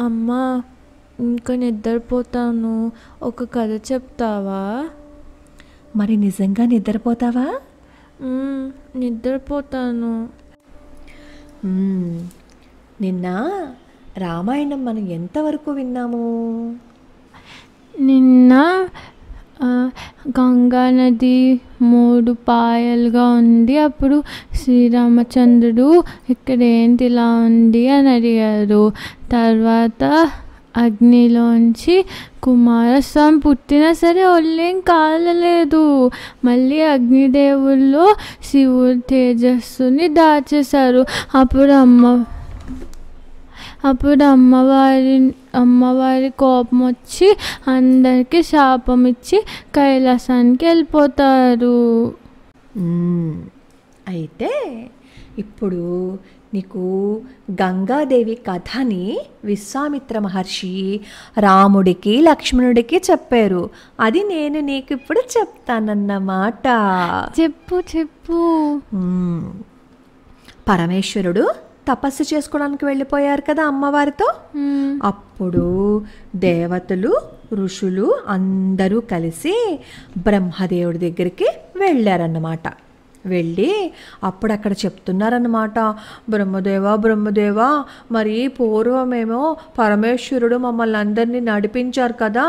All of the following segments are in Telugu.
అమ్మా, ఇంకా నిద్రపోతాను. ఒక కథ చెప్తావా? మరి నిజంగా నిద్రపోతావా? నిద్రపోతాను. నిన్న రామాయణం మనం ఎంతవరకు విన్నాము? నిన్న గంగా నది 3 పాయలుగా ఉంది. అప్పుడు శ్రీరామచంద్రుడు ఇక్కడ ఏంటి ఇలా ఉంది అని అడిగారు. తర్వాత అగ్నిలోంచి కుమారస్వామి పుట్టినా సరే ఒళ్ళేం కాలలేదు. మళ్ళీ అగ్నిదేవుల్లో శివుడి తేజస్సుని దాచేశారు. అప్పుడు అమ్మవారి కోపం వచ్చి అందరికీ శాపం ఇచ్చి కైలాసానికి వెళ్ళిపోతారు. అయితే ఇప్పుడు నీకు గంగాదేవి కథని విశ్వామిత్ర మహర్షి రాముడికి లక్ష్మణుడికి చెప్పారు. అది నేను నీకు ఇప్పుడు చెప్తానన్నమాట. చెప్పు. పరమేశ్వరుడు తపస్సు చేసుకోవడానికి వెళ్ళిపోయారు కదా అమ్మవారితో. అప్పుడు దేవతలు ఋషులు అందరూ కలిసి బ్రహ్మదేవుడి దగ్గరికి వెళ్ళారన్నమాట. వెళ్ళి అప్పుడు అక్కడ చెప్తున్నారన్నమాట, బ్రహ్మదేవా, మరి పూర్వమేమో పరమేశ్వరుడు మమ్మల్ని అందరినీ నడిపించారు కదా,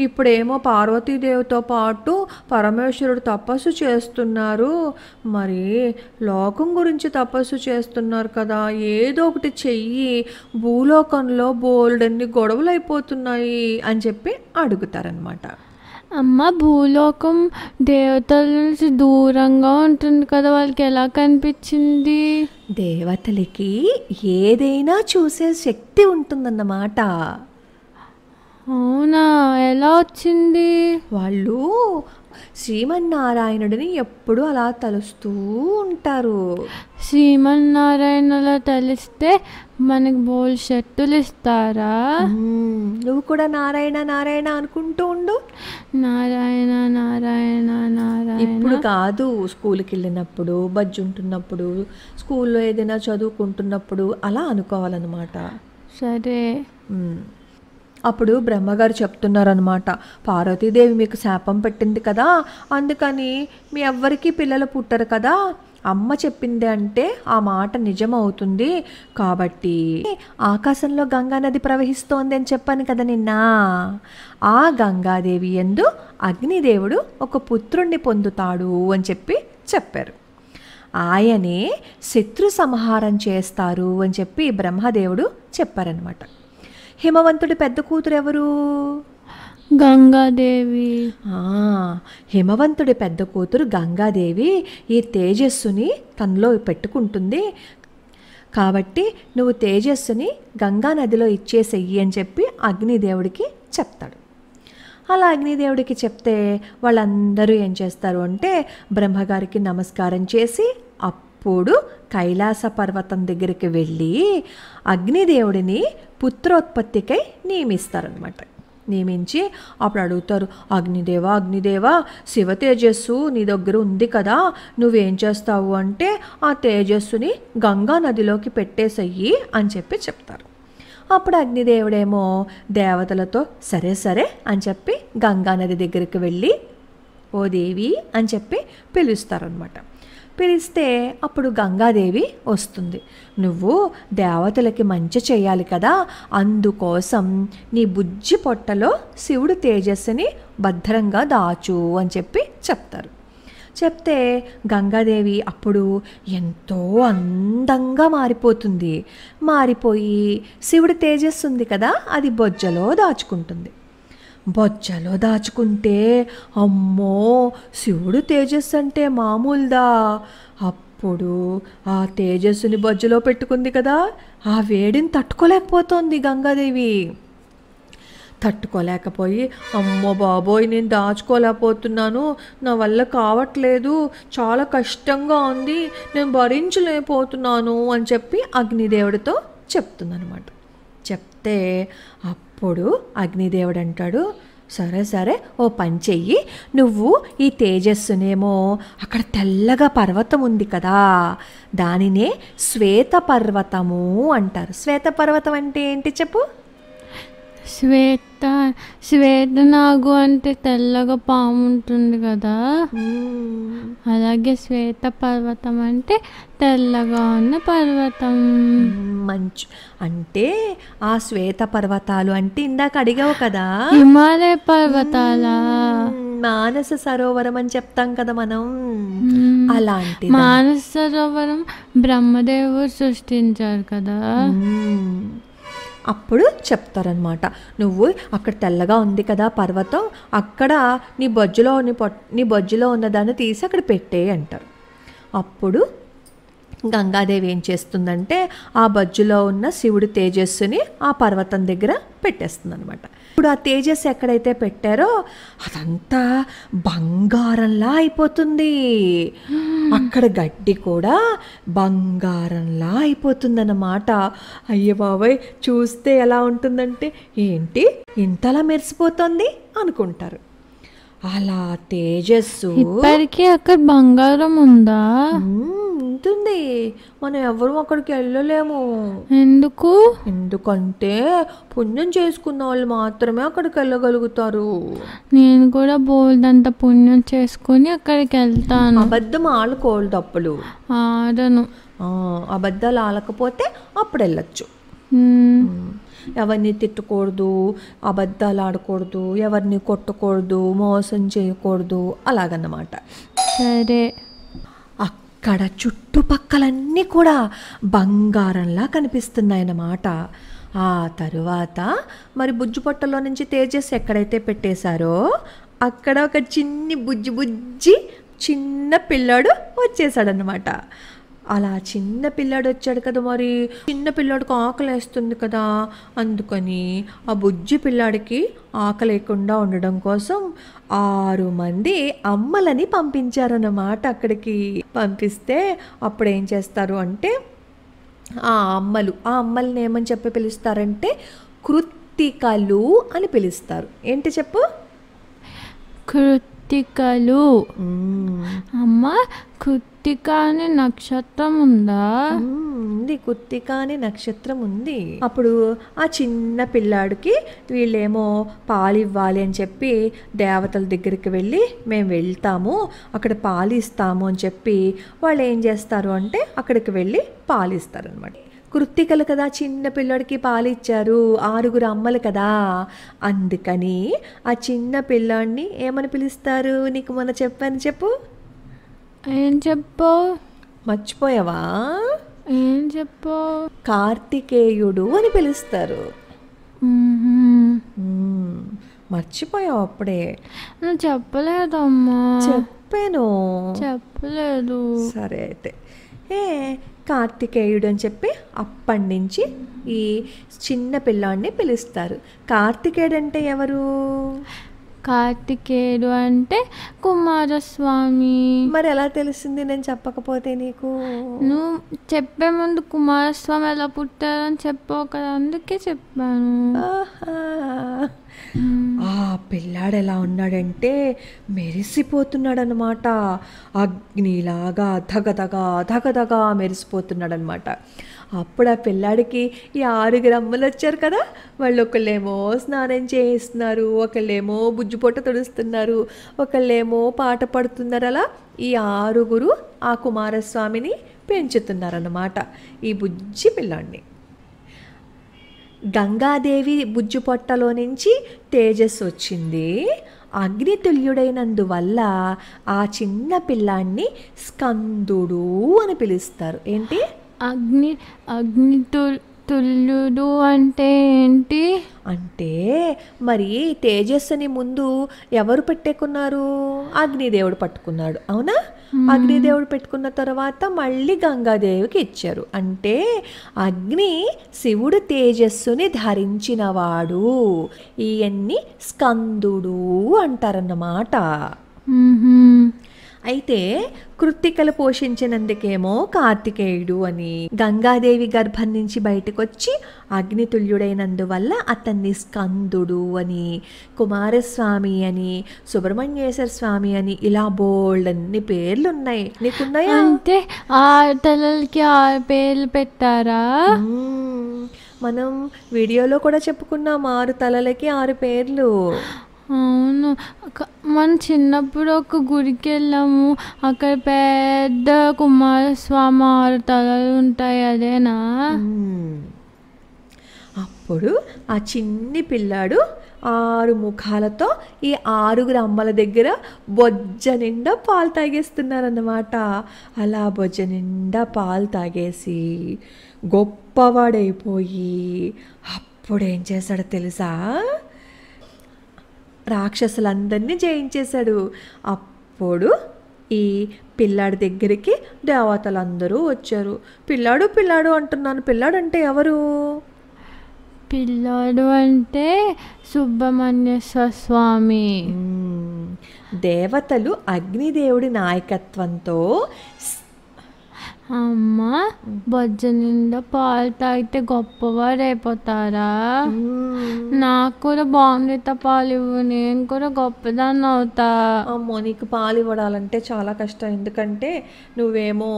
ఇప్పుడేమో పార్వతీదేవితో పాటు పరమేశ్వరుడు తపస్సు చేస్తున్నారు. మరి లోకం గురించి తపస్సు చేస్తున్నారు కదా, ఏదో ఒకటి చెయ్యి, భూలోకంలో బోల్డన్ని గొడవలు అయిపోతున్నాయి అని చెప్పి అడుగుతారనమాట. అమ్మ, భూలోకం దేవతల నుంచి దూరంగా ఉంటుంది కదా, వాళ్ళకి ఎలా కనిపించింది? దేవతలకి ఏదైనా చూసే శక్తి ఉంటుందన్నమాట. అవునా? ఎలా వచ్చింది? వాళ్ళు శ్రీమన్నారాయణుడిని ఎప్పుడు అలా తలుస్తూ ఉంటారు. శ్రీమన్నారాయణలా తలిస్తే మనకి బోల్ షర్టులు ఇస్తారా? నువ్వు కూడా నారాయణ నారాయణ అనుకుంటూ ఉండు. నారాయణ నారాయణ నారాయణ. ఇప్పుడు కాదు, స్కూల్కి వెళ్ళినప్పుడు, బజ్జుంటున్నప్పుడు, స్కూల్లో ఏదైనా చదువుకుంటున్నప్పుడు అలా అనుకోవాలన్నమాట. సరే. అప్పుడు బ్రహ్మగారు చెప్తున్నారనమాట, పార్వతీదేవి మీకు శాపం పెట్టింది కదా, అందుకని మీ ఎవ్వరికీ పిల్లలు పుట్టరు కదా, అమ్మ చెప్పింది అంటే ఆ మాట నిజమవుతుంది. కాబట్టి ఆకాశంలో గంగానది ప్రవహిస్తోంది అని చెప్పాను కదా నిన్న. ఆ గంగాదేవి యందు అగ్నిదేవుడు ఒక పుత్రుణ్ణి పొందుతాడు అని చెప్పారు. ఆయనే శత్రు సంహారం చేస్తారు అని చెప్పి బ్రహ్మదేవుడు చెప్పారనమాట. హిమవంతుడి పెద్ద కూతురు ఎవరు? గంగాదేవి. హిమవంతుడి పెద్ద కూతురు గంగాదేవి ఈ తేజస్సుని తనలో పెట్టుకుంటుంది. కాబట్టి నువ్వు తేజస్సుని గంగా నదిలో ఇచ్చేసెయ్యి అని చెప్పి అగ్నిదేవుడికి చెప్తాడు. అలా అగ్నిదేవుడికి చెప్తే వాళ్ళందరూ ఏం చేస్తారు అంటే బ్రహ్మగారికి నమస్కారం చేసి అప్పుడు కైలాస పర్వతం దగ్గరికి వెళ్ళి అగ్నిదేవుడిని పుత్రోత్పత్తికై నియమిస్తారనమాట. నియమించి అప్పుడు అడుగుతారు, అగ్నిదేవా, శివ తేజస్సు నీ దగ్గర ఉంది కదా, నువ్వేం చేస్తావు అంటే ఆ తేజస్సుని గంగా నదిలోకి పెట్టేసయ్యి అని చెప్తారు. అప్పుడు అగ్నిదేవుడేమో దేవతలతో సరే అని చెప్పి గంగా నది దగ్గరికి వెళ్ళి ఓ దేవి అని చెప్పి పిలుస్తారనమాట. పిలిస్తే అప్పుడు గంగాదేవి వస్తుంది. నువ్వు దేవతలకి మంచి చేయాలి కదా, అందుకోసం నీ బుజ్జి పొట్టలో శివుడు తేజస్సుని భద్రంగా దాచు అని చెప్తారు. చెప్తే గంగాదేవి అప్పుడు ఎంతో అందంగా మారిపోతుంది. మారిపోయి శివుడి తేజస్సు ఉంది కదా, అది బొజ్జలో దాచుకుంటుంది. బొజ్జలో దాచుకుంటే అమ్మో శివుడు తేజస్సు అంటే మామూలుదా? అప్పుడు ఆ తేజస్సుని బొజ్జలో పెట్టుకుంది కదా, ఆ వేడిని తట్టుకోలేకపోతోంది గంగాదేవి. తట్టుకోలేకపోయి అమ్మో బాబోయ్ నేను దాచుకోలేకపోతున్నాను, నా వల్ల కావట్లేదు, చాలా కష్టంగా ఉంది, నేను భరించలేకపోతున్నాను అని చెప్పి అగ్నిదేవుడితో చెప్తుందనమాట. చెప్తే అప్పుడు అగ్నిదేవుడు అంటాడు, సరే ఓ పని చెయ్యి, నువ్వు ఈ తేజస్సునేమో అక్కడ తెల్లగా పర్వతం ఉంది కదా, దానినే శ్వేత పర్వతము అంటారు. శ్వేత పర్వతం అంటే ఏంటి చెప్పు? శ్వేత శ్వేతనాగు అంటే తెల్లగా పాము ఉంటుంది కదా, మ్మ్. అలాగే శ్వేత పర్వతం అంటే తెల్లగా ఉన్న పర్వతం. మంచు అంటే ఆ శ్వేత పర్వతాలు అంటే ఇందాక అడిగావు కదా, హిమాలయ పర్వతాల మానస సరోవరం అని చెప్తాం కదా మనం, అలాంటి మానస సరోవరం బ్రహ్మదేవుడు సృష్టించారు కదా. అప్పుడు చెప్తారనమాట, నువ్వు అక్కడ తెల్లగా ఉంది కదా పర్వతం, అక్కడ నీ బొజ్జులో ఉన్నదాన్ని తీసి అక్కడ పెట్టే అంటారు. అప్పుడు గంగాదేవి ఏం చేస్తుందంటే ఆ బొజ్జులో ఉన్న శివుడి తేజస్సుని ఆ పర్వతం దగ్గర పెట్టేస్తుంది అనమాట. ఇప్పుడు ఆ తేజస్సు ఎక్కడైతే పెట్టారో అదంతా బంగారంలా అయిపోతుంది, అక్కడ గడ్డి కూడా బంగారంలా అయిపోతుంది అన్నమాట. అయ్య బాబాయ్, చూస్తే ఎలా ఉంటుందంటే ఏంటి ఇంతలా మెరిసిపోతుంది అనుకుంటారు. అలా తేజస్సు ఇప్పటికీ అక్కడ బంగారం ఉందా? ఉంటుంది, మనం ఎవరు అక్కడికి వెళ్ళలేము. ఎందుకు? ఎందుకంటే పుణ్యం చేసుకున్న వాళ్ళు మాత్రమే అక్కడికి వెళ్ళగలుగుతారు. నేను కూడా బోల్డంత పుణ్యం చేసుకుని అక్కడికి వెళ్తాను. అబద్ధం ఆడకూడదు, అప్పుడు ఆడను. అబద్ధాలు ఆడకపోతే అప్పుడు వెళ్ళచ్చు. ఎవరిని తిట్టకూడదు, అబద్ధాలు ఆడకూడదు, ఎవరిని కొట్టకూడదు, మోసం చేయకూడదు, అలాగన్నమాట. సరే. అక్కడ చుట్టుపక్కలన్నీ కూడా బంగారంలా కనిపిస్తున్నాయన్నమాట. ఆ తరువాత మరి బుజ్జు పొట్టలో నుంచి తేజస్ ఎక్కడైతే పెట్టేశారో అక్కడ ఒక బుజ్జి చిన్న పిల్లాడు వచ్చేసాడనమాట. అలా చిన్న పిల్లాడు వచ్చాడు కదా, మరి చిన్న పిల్లాడికి ఆకలి వేస్తుంది కదా, అందుకని ఆ బుజ్జి పిల్లాడికి ఆకలి లేకుండా ఉండడం కోసం 6 మంది అమ్మలని పంపించారన్నమాట. అక్కడికి పంపిస్తే అప్పుడు ఏం చేస్తారు అంటే ఆ అమ్మల్ని ఏమని చెప్పి పిలుస్తారంటే కృత్తికలు అని పిలుస్తారు. ఏంటి చెప్పు? కృత్తికలు. అమ్మ, కృత్తిక అనే నక్షత్రం ఉందా? ఉంది, కృత్తిక అనే నక్షత్రం ఉంది. అప్పుడు ఆ చిన్న పిల్లాడికి వీళ్ళేమో పాలు ఇవ్వాలి అని చెప్పి దేవతల దగ్గరికి వెళ్ళి మేము వెళ్తాము, అక్కడ పాలు ఇస్తాము అని చెప్పి వాళ్ళు ఏం చేస్తారు అంటే అక్కడికి వెళ్ళి పాలు ఇస్తారనమాట. కృత్తికలు కదా చిన్న పిల్లాడికి పాలు ఇచ్చారు, 6 అమ్మలు కదా, అందుకని ఆ చిన్న పిల్లాడిని ఏమని పిలుస్తారు? నీకు మొన్న చెప్పాను, చెప్పు. ఏం చెప్పు? మర్చిపోయావా? ఏం చెప్పు? కార్తికేయుడు అని పిలుస్తారు. మర్చిపోయావు అప్పుడే? నువ్వు చెప్పలేదమ్మా. చెప్పాను. చెప్పలేదు. సరే అయితే కార్తికేయుడు అని చెప్పి అప్పటి నుంచి ఈ చిన్న పిల్లాడిని పిలుస్తారు. కార్తికేయుడు అంటే ఎవరు? కార్తికేయుడు అంటే కుమారస్వామి. మరి ఎలా తెలిసింది నేను చెప్పకపోతే నీకు? నువ్వు చెప్పే ముందు కుమారస్వామి ఎలా పుట్టారని చెప్పావు కదా, అందుకే చెప్పాను. ఆ పిల్లాడు ఎలా ఉన్నాడంటే మెరిసిపోతున్నాడు అనమాట, అగ్నిలాగా ధగధగా మెరిసిపోతున్నాడు. అప్పుడు ఆ పిల్లాడికి ఈ 6 అమ్మలు వచ్చారు కదా, వాళ్ళు ఒకళ్ళేమో స్నానం చేయిస్తున్నారు, ఒకళ్ళేమో బుజ్జుపొట్ట తుడుస్తున్నారు, ఒకళ్ళేమో పాట పడుతున్నారు. అలా ఈ 6 ఆ కుమారస్వామిని పెంచుతున్నారన్నమాట, ఈ బుజ్జి పిల్లాడిని. గంగాదేవి బుజ్జు పొట్టలో నుంచి తేజస్సు వచ్చింది. అగ్నితుల్యుడైనందువల్ల ఆ చిన్న పిల్లాన్ని స్కందుడు అని పిలుస్తారు. ఏంటి? తుల్యుడు అంటే ఏంటి? అంటే మరి తేజస్సుని ముందు ఎవరు పెట్టుకున్నారు? అగ్నిదేవుడు పట్టుకున్నాడు, అవునా? అగ్నిదేవుడు పెట్టుకున్న తర్వాత మళ్ళీ గంగాదేవికి ఇచ్చారు. అంటే అగ్ని శివుడు తేజస్సుని ధరించినవాడు, ఈయన్ని స్కందుడు అంటారన్నమాట. అయితే కృత్తికలు పోషించినందుకేమో కార్తికేయుడు అని, గంగాదేవి గర్భం నుంచి బయటకు వచ్చి అగ్నితుల్యుడైనందువల్ల అతన్ని స్కందుడు అని, కుమారస్వామి అని, సుబ్రహ్మణ్యేశ్వర స్వామి అని, ఇలా బోల్డన్ని పేర్లు ఉన్నాయి. నీకున్నాయా? అంటే 6 తలలకి 6 పేర్లు పెట్టారా? మనం వీడియోలో కూడా చెప్పుకున్నాం 6 తలలకి 6 పేర్లు. అవును. మనం చిన్నప్పుడు ఒక గుడికి వెళ్ళాము. అక్కడ పెద్ద కుమారస్వామి 6 తలలు ఉంటాయి, అదేనా? అప్పుడు ఆ చిన్ని పిల్లాడు 6 ముఖాలతో ఈ 6 అమ్మల దగ్గర బొజ్జ నిండా పాలు తాగేస్తున్నారన్నమాట. అలా బొజ్జ నిండా పాలు తాగేసి గొప్పవాడైపోయి అప్పుడేం చేశాడో తెలుసా? రాక్షసులందరినీ జయించేశాడు. అప్పుడు ఈ పిల్లాడి దగ్గరికి దేవతలందరూ వచ్చారు. పిల్లాడు పిల్లాడు అంటున్నాను, పిల్లాడంటే ఎవరు? పిల్లాడు అంటే సుబ్రహ్మణ్యేశ్వర స్వామి. దేవతలు అగ్నిదేవుడి నాయకత్వంతో అమ్మ బొజ్జ నిండా పాలు తాగితే గొప్పవాడు అయిపోతారా? నాకు కూడా బాగుంది పాలు ఇవ్వు, నేను కూడా గొప్పదాన్ని అవుతా. అమ్మో, నీకు పాలు ఇవ్వడాలంటే చాలా కష్టం. ఎందుకంటే నువ్వేమో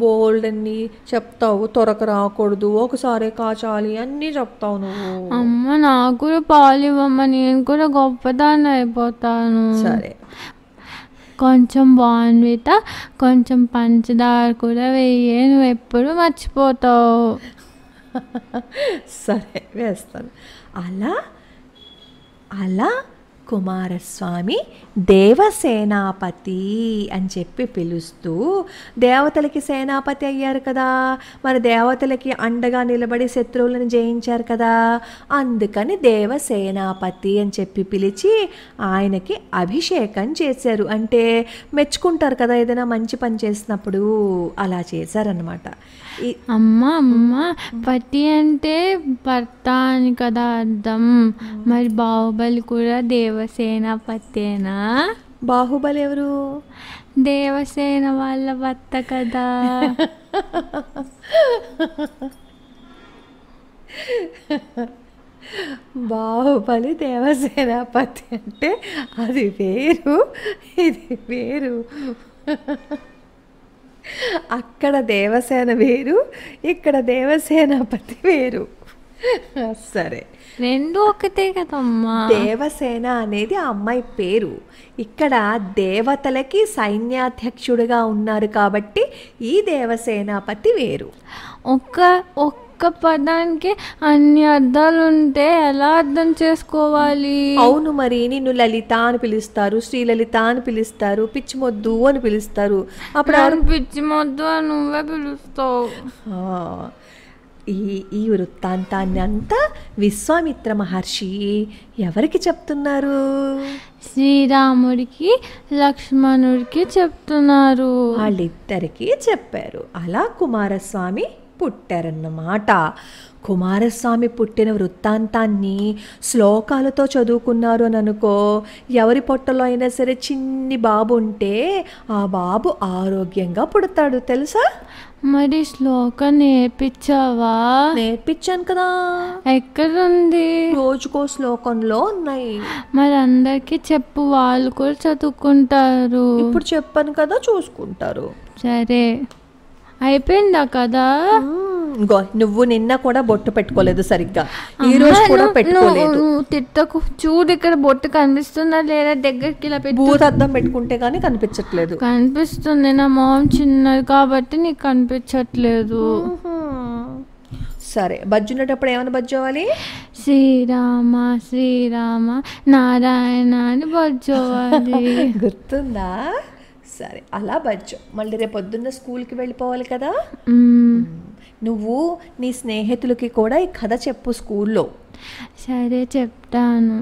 బోల్డ్ అన్ని చెప్తావు, త్వరకు రాకూడదు, ఒకసారి కాచాలి అన్నీ చెప్తావు నువ్వు. అమ్మ నాకు కూడా పాలు ఇవ్వమ్మ, నేను కూడా గొప్పదాన్ని అయిపోతాను. సరే, కొంచెం బాన్విత, కొంచెం పంచదార కూడా వెయ్యి, నువ్వు ఎప్పుడు మర్చిపోతావు. సరే వేస్తాను. అలా అలా కుమారస్వామి దేవసేనాపతి అని చెప్పి పిలుస్తూ దేవతలకి సేనాపతి అయ్యారు కదా. మరి దేవతలకి అండగా నిలబడి శత్రువులను జయించారు కదా. అందుకని దేవసేనాపతి అని చెప్పి పిలిచి ఆయనకి అభిషేకం చేశారు. అంటే మెచ్చుకుంటారు కదా ఏదైనా మంచి పని చేసినప్పుడు, అలా చేశారనమాట. అమ్మ పతి అంటే భర్త అని కదా అర్థం. మరి బాహుబలి కూడా దేవసేనాపతేనా? బాహుబలి ఎవరు? దేవసేన వాళ్ళ భర్త కదా. బాహుబలి దేవసేనాపతి అంటే అది వేరు, ఇది వేరు. అక్కడ దేవసేన వేరు, ఇక్కడ దేవసేనాపతి వేరు. సరే, రెండు ఒకటే కదమ్మా. దేవసేన అనేది ఆ అమ్మాయి పేరు. ఇక్కడ దేవతలకి సైన్యాధ్యక్షుడిగా ఉన్నారు కాబట్టి ఈ దేవసేనాపతి వేరు. ఒక్క పదానికి అన్ని అర్థాలు ఉంటే ఎలా అర్థం చేసుకోవాలి? అవును, మరి నిన్ను లలిత అని పిలుస్తారు, శ్రీలలిత అని పిలుస్తారు, పిచ్చిమొద్దు అని పిలుస్తారు. అప్పుడు పిచ్చిమొద్దు అని నువ్వే పిలుస్తావు. ఈ వృత్తాంతాన్ని అంతా విశ్వామిత్ర మహర్షి ఎవరికి చెప్తున్నారు? శ్రీరాముడికి లక్ష్మణుడికి చెప్తున్నారు. వాళ్ళిద్దరికీ చెప్పారు. అలా కుమారస్వామి పుట్టారన్నమాట. కుమారస్వామి పుట్టిన వృత్తాంతాన్ని శ్లోకాలతో చదువుకున్నారు అని అనుకో. ఎవరి పొట్టలో అయినా సరే చిన్ని బాబు ఉంటే ఆ బాబు ఆరోగ్యంగా పుడతాడు, తెలుసా? మరి శ్లోకం నేర్పించావా? నేర్పించాను కదా. ఎక్కడుంది? రోజుకో శ్లోకంలో ఉన్నాయి. మరి అందరికీ చెప్పు, వాళ్ళు కూడా చదువుకుంటారు. ఇప్పుడు చెప్పాను కదా, చూసుకుంటారు. సరే, అయిపోయిందా కదా? నువ్వు నిన్న కూడా బొట్టు పెట్టుకోలేదు సరిగ్గా, ఈ రోజు కూడా పెట్టుకోలేదు. తిట్టకు. చూడు, ఇక్కడ బొట్టు కనిపిస్తుందా లేదా? దగ్గరికి ఇలా పెట్టు. భూతద్దం పెట్టుకుంటే గానీ కనిపించట్లేదు. కనిపిస్తుంది, నా మొహం చిన్నది కాబట్టి నీకు కనిపించట్లేదు. సరే, బజ్జునేటప్పుడు ఏమైనా బజ్జోవాలి? శ్రీరామ శ్రీరామ నారాయణ అని బజ్జోవాలి. గుర్తుందా? సరే, అలా బజ్జో. మళ్ళీ రేపు పొద్దున్న స్కూల్కి వెళ్ళిపోవాలి కదా. నువ్వు నీ స్నేహితులకి కూడా ఈ కథ చెప్పు స్కూల్లో. సరే, చెప్తాను.